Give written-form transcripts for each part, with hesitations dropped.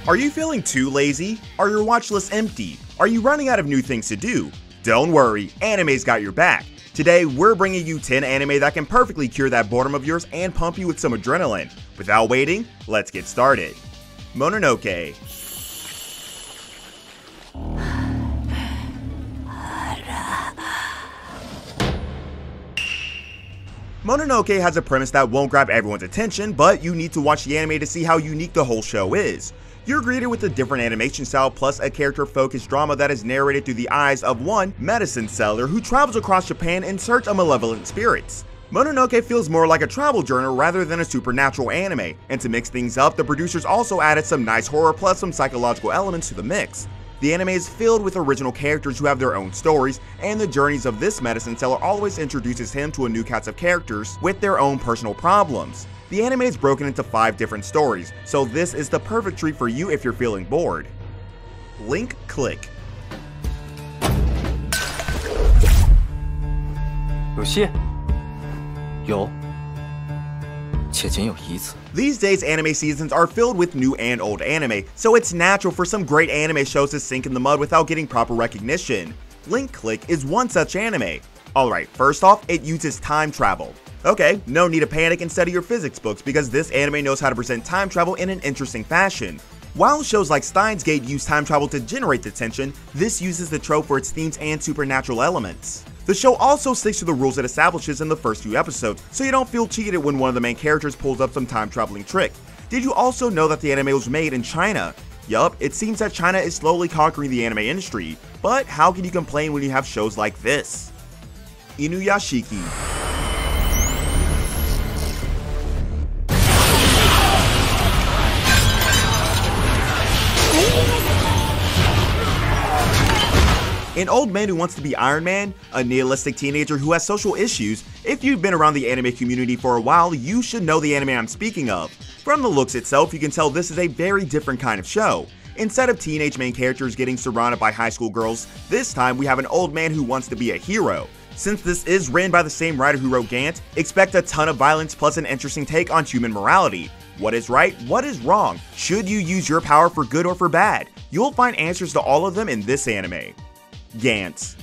Are you feeling too lazy? Are your watch lists empty? Are you running out of new things to do? Don't worry, anime's got your back. Today, we're bringing you 10 anime that can perfectly cure that boredom of yours and pump you with some adrenaline. Without waiting, let's get started. Mononoke. Mononoke has a premise that won't grab everyone's attention, but you need to watch the anime to see how unique the whole show is. You're greeted with a different animation style plus a character-focused drama that is narrated through the eyes of one medicine seller who travels across Japan in search of malevolent spirits. Mononoke feels more like a travel journal rather than a supernatural anime, and to mix things up, the producers also added some nice horror plus some psychological elements to the mix. The anime is filled with original characters who have their own stories, and the journeys of this medicine seller always introduces him to a new cast of characters with their own personal problems. The anime is broken into 5 different stories, so this is the perfect treat for you if you're feeling bored. Link click. 有戏？有。且仅有一次。 These days, anime seasons are filled with new and old anime, so it's natural for some great anime shows to sink in the mud without getting proper recognition. Link Click is one such anime. Alright, first off, it uses time travel. Okay, no need to panic and study your physics books because this anime knows how to present time travel in an interesting fashion. While shows like Steins Gate use time travel to generate the tension, this uses the trope for its themes and supernatural elements. The show also sticks to the rules it establishes in the first few episodes, so you don't feel cheated when one of the main characters pulls up some time traveling trick. Did you also know that the anime was made in China? Yup, it seems that China is slowly conquering the anime industry, but how can you complain when you have shows like this? Inuyashiki. An old man who wants to be Iron Man, a nihilistic teenager who has social issues. If you've been around the anime community for a while, you should know the anime I'm speaking of. From the looks itself, you can tell this is a very different kind of show. Instead of teenage main characters getting surrounded by high school girls, this time we have an old man who wants to be a hero. Since this is written by the same writer who wrote Gant, expect a ton of violence plus an interesting take on human morality. What is right? What is wrong? Should you use your power for good or for bad? You'll find answers to all of them in this anime. Gantz.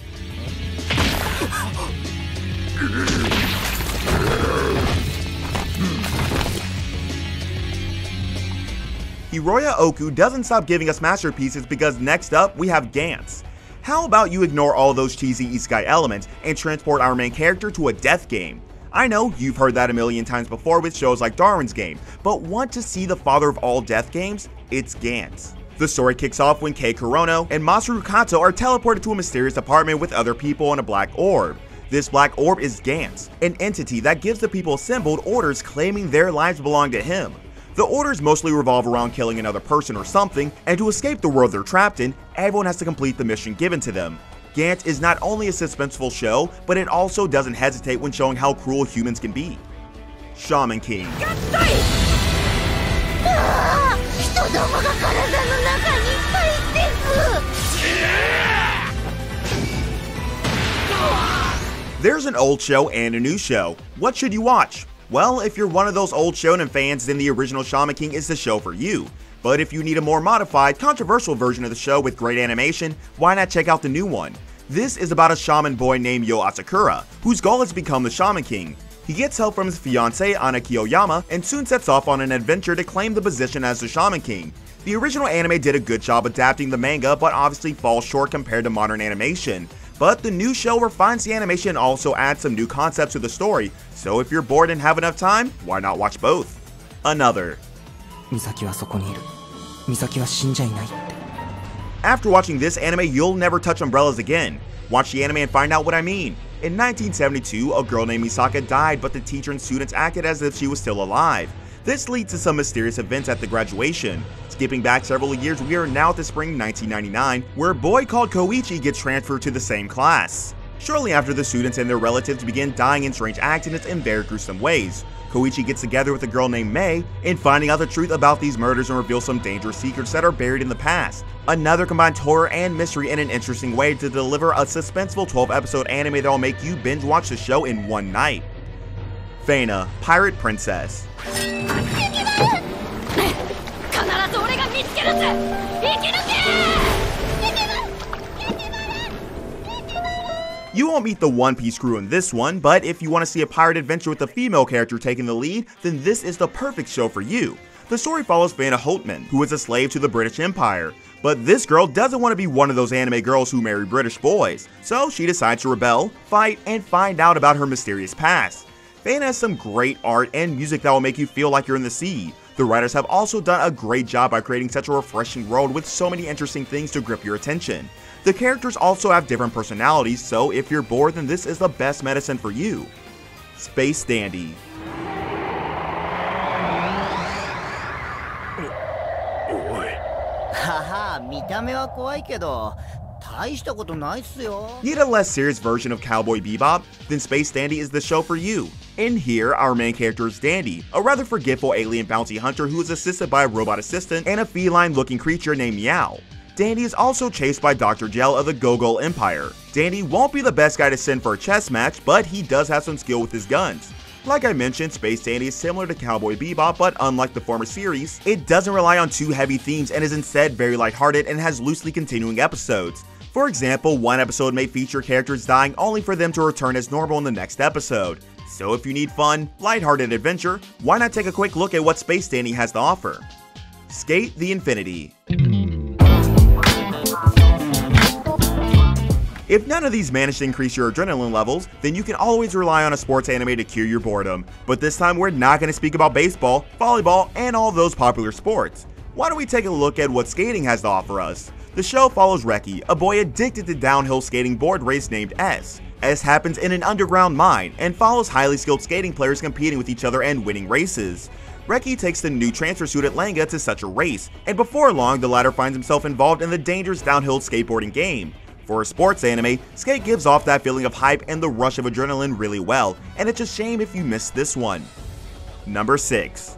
Hiroya Oku doesn't stop giving us masterpieces because next up we have Gantz. How about you ignore all those cheesy isekai elements and transport our main character to a death game? I know you've heard that a million times before with shows like Darwin's Game, but want to see the father of all death games? It's Gantz. The story kicks off when Kei Kurono and Masaru Kato are teleported to a mysterious apartment with other people in a black orb. This black orb is Gantz, an entity that gives the people assembled orders claiming their lives belong to him. The orders mostly revolve around killing another person or something, and to escape the world they're trapped in, everyone has to complete the mission given to them. Gantz is not only a suspenseful show, but it also doesn't hesitate when showing how cruel humans can be. Shaman King. There's an old show and a new show. What should you watch? Well, if you're one of those old shonen fans, then the original Shaman King is the show for you. But if you need a more modified, controversial version of the show with great animation, why not check out the new one? This is about a shaman boy named Yo Asakura, whose goal is to become the Shaman King. He gets help from his fiancée Ana Kiyoyama and soon sets off on an adventure to claim the position as the Shaman King. The original anime did a good job adapting the manga, but obviously falls short compared to modern animation. But the new show refines the animation and also adds some new concepts to the story, so if you're bored and have enough time, why not watch both? Another. After watching this anime, you'll never touch umbrellas again. Watch the anime and find out what I mean. In 1972, a girl named Misaka died, but the teacher and students acted as if she was still alive. This leads to some mysterious events at the graduation. Skipping back several years, we are now at the spring 1999, where a boy called Koichi gets transferred to the same class. Shortly after, the students and their relatives begin dying in strange accidents in very gruesome ways. Koichi gets together with a girl named Mei and finding out the truth about these murders and reveal some dangerous secrets that are buried in the past. Another combines horror and mystery in an interesting way to deliver a suspenseful 12-episode anime that will make you binge watch the show in one night. Faina, Pirate Princess. You won't meet the One Piece crew in this one, but if you want to see a pirate adventure with a female character taking the lead, then this is the perfect show for you. The story follows Vanna Holtman, who is a slave to the British Empire. But this girl doesn't want to be one of those anime girls who marry British boys, so she decides to rebel, fight, and find out about her mysterious past. Vanna has some great art and music that will make you feel like you're in the sea. The writers have also done a great job by creating such a refreshing world with so many interesting things to grip your attention. The characters also have different personalities, so if you're bored, then this is the best medicine for you. Space Dandy. Need a less serious version of Cowboy Bebop? Then Space Dandy is the show for you. In here, our main character is Dandy, a rather forgetful alien bounty hunter who is assisted by a robot assistant and a feline-looking creature named Meow. Dandy is also chased by Dr. Gel of the Gogol Empire. Dandy won't be the best guy to send for a chess match, but he does have some skill with his guns. Like I mentioned, Space Dandy is similar to Cowboy Bebop, but unlike the former series, it doesn't rely on too heavy themes and is instead very lighthearted and has loosely continuing episodes. For example, one episode may feature characters dying only for them to return as normal in the next episode. So if you need fun, lighthearted adventure, why not take a quick look at what Space Dandy has to offer? Skate the Infinity. If none of these manage to increase your adrenaline levels, then you can always rely on a sports anime to cure your boredom. But this time we're not going to speak about baseball, volleyball, and all those popular sports. Why don't we take a look at what skating has to offer us? The show follows Reki, a boy addicted to downhill skating board race named S. S happens in an underground mine and follows highly skilled skating players competing with each other and winning races. Reki takes the new transfer suit at Langa to such a race, and before long the latter finds himself involved in the dangerous downhill skateboarding game. For a sports anime, Skate gives off that feeling of hype and the rush of adrenaline really well, and it's a shame if you missed this one. Number 6.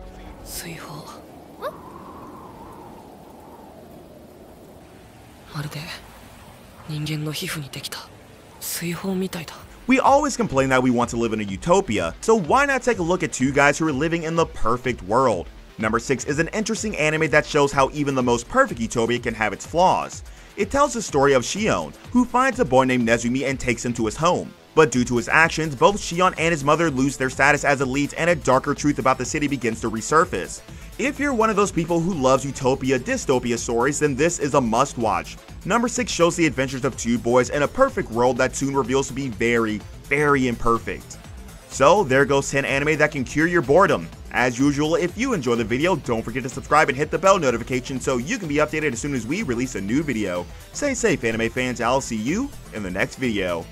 We always complain that we want to live in a utopia, so why not take a look at two guys who are living in the perfect world? Number 6 is an interesting anime that shows how even the most perfect utopia can have its flaws. It tells the story of Shion, who finds a boy named Nezumi and takes him to his home. But due to his actions, both Shion and his mother lose their status as elites and a darker truth about the city begins to resurface. If you're one of those people who loves utopia dystopia stories, then this is a must watch. Number 6 shows the adventures of two boys in a perfect world that soon reveals to be very, very imperfect. So there goes 10 anime that can cure your boredom. As usual, if you enjoy the video, don't forget to subscribe and hit the bell notification so you can be updated as soon as we release a new video. Stay safe, anime fans. I'll see you in the next video.